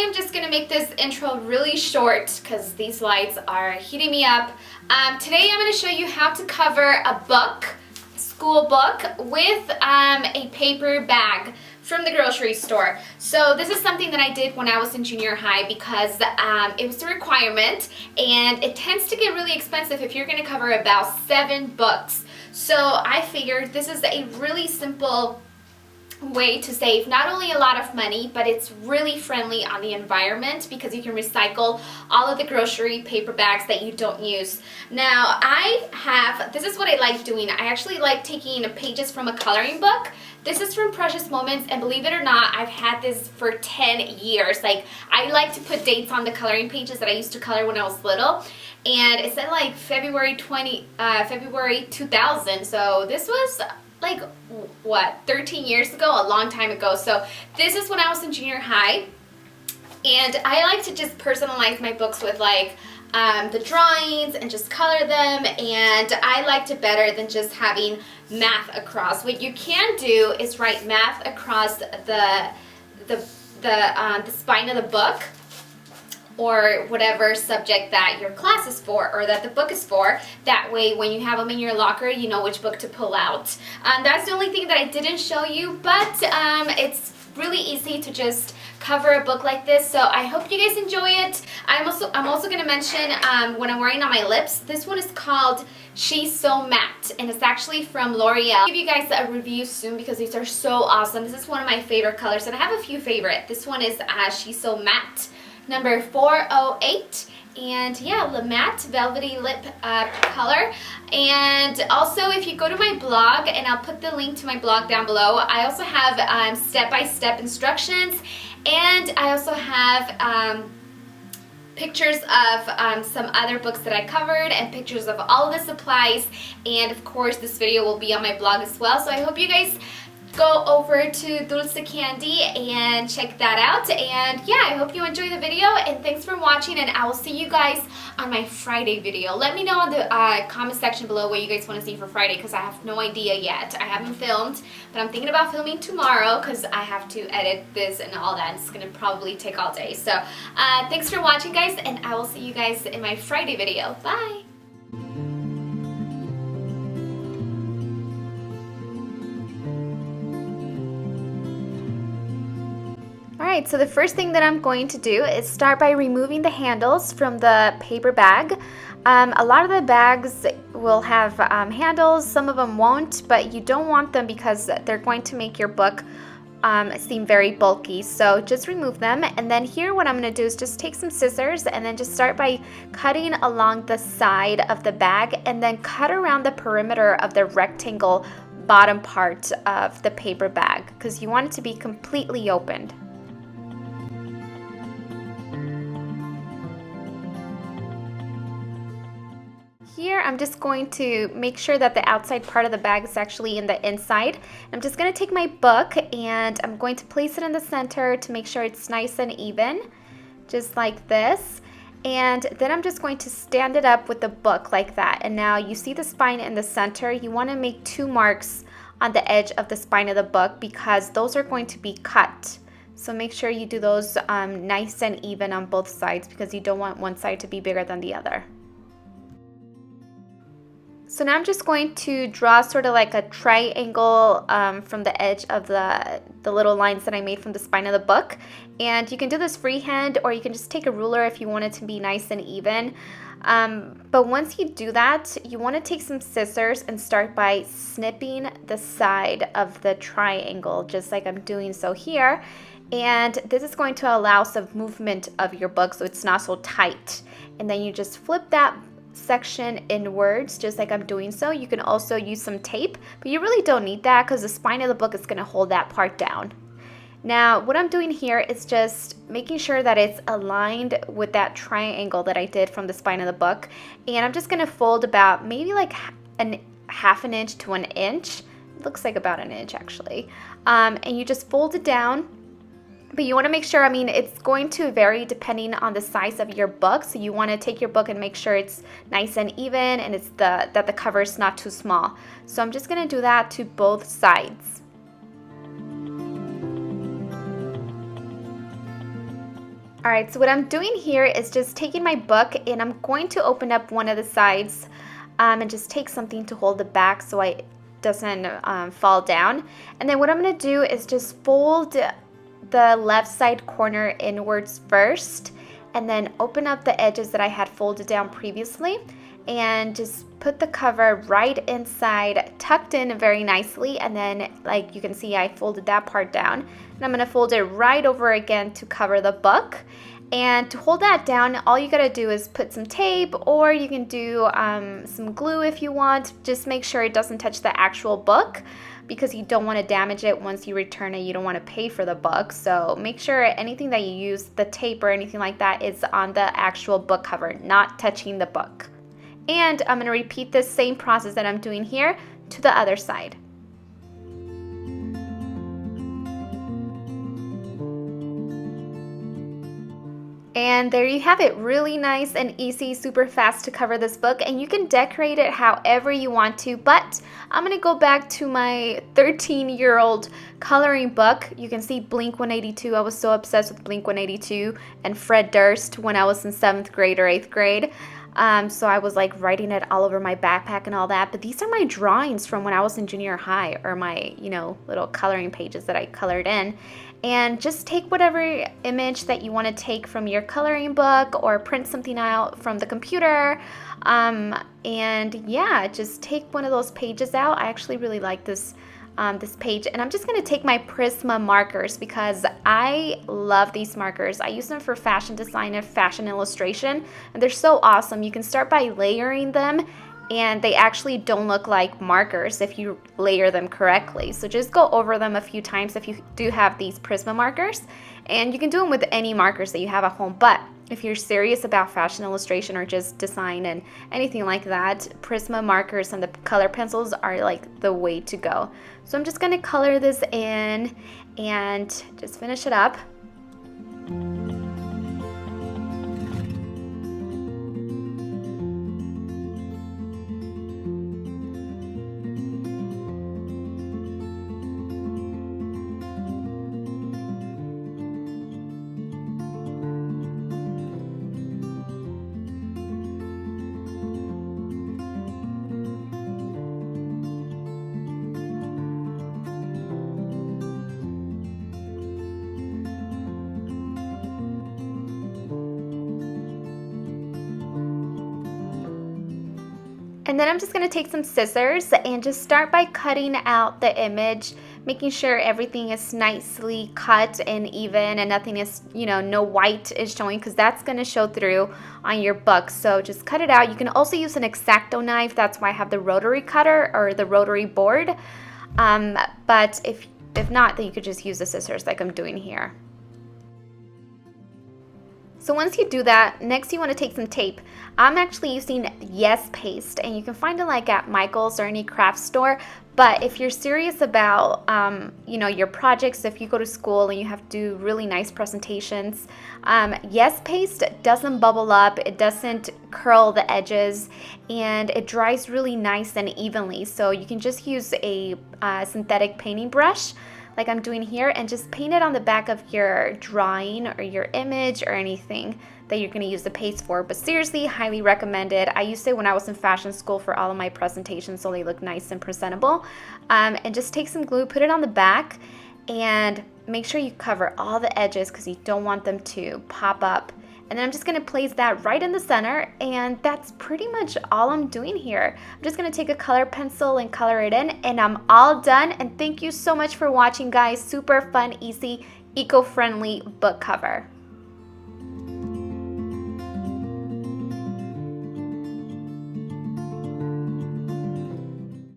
am just gonna make this intro really short because these lights are heating me up. Today I'm gonna show you how to cover a book, school book, with a paper bag from the grocery store. So this is something that I did when I was in junior high because it was a requirement, and it tends to get really expensive if you're gonna cover about 7 books. So I figured this is a really simple way to save not only a lot of money, but it's really friendly on the environment because you can recycle all of the grocery paper bags that you don't use. Now this is what I like doing. I actually like taking pages from a coloring book. This is from Precious Moments, and believe it or not, I've had this for 10 years. Like, I like to put dates on the coloring pages that I used to color when I was little, and it said like February 2000, so this was like, what, 13 years ago, a long time ago. So this is when I was in junior high, and I like to just personalize my books with like the drawings and just color them, and I liked it better than just having math across. What you can do is write math across the spine of the book, or whatever subject that your class is for or that the book is for. That way when you have them in your locker, you know which book to pull out. That's the only thing that I didn't show you, but it's really easy to just cover a book like this. So I hope you guys enjoy it. I'm also going to mention when I'm wearing on my lips, this one is called She's So Matte, and it's actually from L'Oreal. I'll give you guys a review soon because these are so awesome. This is one of my favorite colors, and I have a few favorite. This one is She's So Matte number 408, and yeah, the matte velvety lip color. And also, if you go to my blog, and I'll put the link to my blog down below, I also have step-by-step instructions, and I also have pictures of some other books that I covered, and pictures of all of the supplies, and of course this video will be on my blog as well. So I hope you guys go over to Dulce Candy and check that out. And yeah, I hope you enjoy the video, and thanks for watching, and I will see you guys on my Friday video. Let me know in the comment section below what you guys want to see for Friday, because I have no idea yet. I haven't filmed, but I'm thinking about filming tomorrow because I have to edit this and all that. It's gonna probably take all day. So thanks for watching, guys, and I will see you guys in my Friday video. Bye! Alright, so the first thing that I'm going to do is start by removing the handles from the paper bag. A lot of the bags will have handles, some of them won't, but you don't want them because they're going to make your book seem very bulky. So just remove them, and then here what I'm going to do is just take some scissors and then just start by cutting along the side of the bag, and then cut around the perimeter of the rectangle bottom part of the paper bag because you want it to be completely opened. Here I'm just going to make sure that the outside part of the bag is actually in the inside. I'm just going to take my book and I'm going to place it in the center to make sure it's nice and even, just like this. And then I'm just going to stand it up with the book like that. And now you see the spine in the center. You want to make 2 marks on the edge of the spine of the book because those are going to be cut. So make sure you do those nice and even on both sides because you don't want one side to be bigger than the other. So now I'm just going to draw sort of like a triangle from the edge of the little lines that I made from the spine of the book. And you can do this freehand, or you can just take a ruler if you want it to be nice and even. But once you do that, you want to take some scissors and start by snipping the side of the triangle, just like I'm doing so here. And this is going to allow some movement of your book so it's not so tight. And then you just flip that section inwards, just like I'm doing so. You can also use some tape, but you really don't need that because the spine of the book is going to hold that part down. Now what I'm doing here is just making sure that it's aligned with that triangle that I did from the spine of the book, and I'm just going to fold about maybe like half an inch to an inch. It looks like about an inch actually, and you just fold it down. But you want to make sure, I mean, it's going to vary depending on the size of your book. So you want to take your book and make sure it's nice and even, and it's that the cover is not too small. So I'm just going to do that to both sides. Alright, so what I'm doing here is just taking my book and I'm going to open up one of the sides and just take something to hold the back so it doesn't fall down. And then what I'm going to do is just fold the left side corner inwards first and then open up the edges that I had folded down previously and just put the cover right inside, tucked in very nicely, and then like you can see I folded that part down and I'm going to fold it right over again to cover the book. And to hold that down, all you gotta do is put some tape, or you can do some glue if you want. Just make sure it doesn't touch the actual book because you don't want to damage it once you return it. You don't want to pay for the book, so make sure anything that you use, the tape or anything like that, is on the actual book cover, not touching the book. And I'm going to repeat this same process that I'm doing here to the other side. And there you have it, really nice and easy, super fast to cover this book, and you can decorate it however you want to, but I'm going to go back to my 13-year-old coloring book. You can see Blink 182. I was so obsessed with Blink 182 and Fred Durst when I was in 7th grade or 8th grade. So I was like writing it all over my backpack and all that, but these are my drawings from when I was in junior high, or my, little coloring pages that I colored in. And just take whatever image that you want to take from your coloring book or print something out from the computer. And yeah, just take one of those pages out. I actually really like this page, and I'm just going to take my Prisma markers because I love these markers. I use them for fashion design and fashion illustration, and they're so awesome. You can start by layering them, and they actually don't look like markers if you layer them correctly. So just go over them a few times if you do have these Prisma markers, and you can do them with any markers that you have at home. But if you're serious about fashion illustration or just design and anything like that, Prisma markers and the color pencils are like the way to go. So I'm just going to color this in and just finish it up. And then I'm just going to take some scissors and just start by cutting out the image, making sure everything is nicely cut and even and nothing is, no white is showing, because that's going to show through on your book. So just cut it out. You can also use an X-Acto knife. That's why I have the rotary cutter or the rotary board. But if not, then you could just use the scissors like I'm doing here. So once you do that, next you want to take some tape. I'm actually using Yes Paste, and you can find it like at Michael's or any craft store. But if you're serious about, your projects, if you go to school and you have to do really nice presentations, Yes Paste doesn't bubble up, it doesn't curl the edges, and it dries really nice and evenly. So you can just use a synthetic painting brush like I'm doing here, and just paint it on the back of your drawing or your image or anything that you're going to use the paste for. But seriously, highly recommended. I used it when I was in fashion school for all of my presentations, so they look nice and presentable. And just take some glue, put it on the back, and make sure you cover all the edges because you don't want them to pop up. And then I'm just going to place that right in the center, and that's pretty much all I'm doing here. I'm just going to take a color pencil and color it in, and I'm all done. And thank you so much for watching, guys. Super fun, easy, eco-friendly book cover.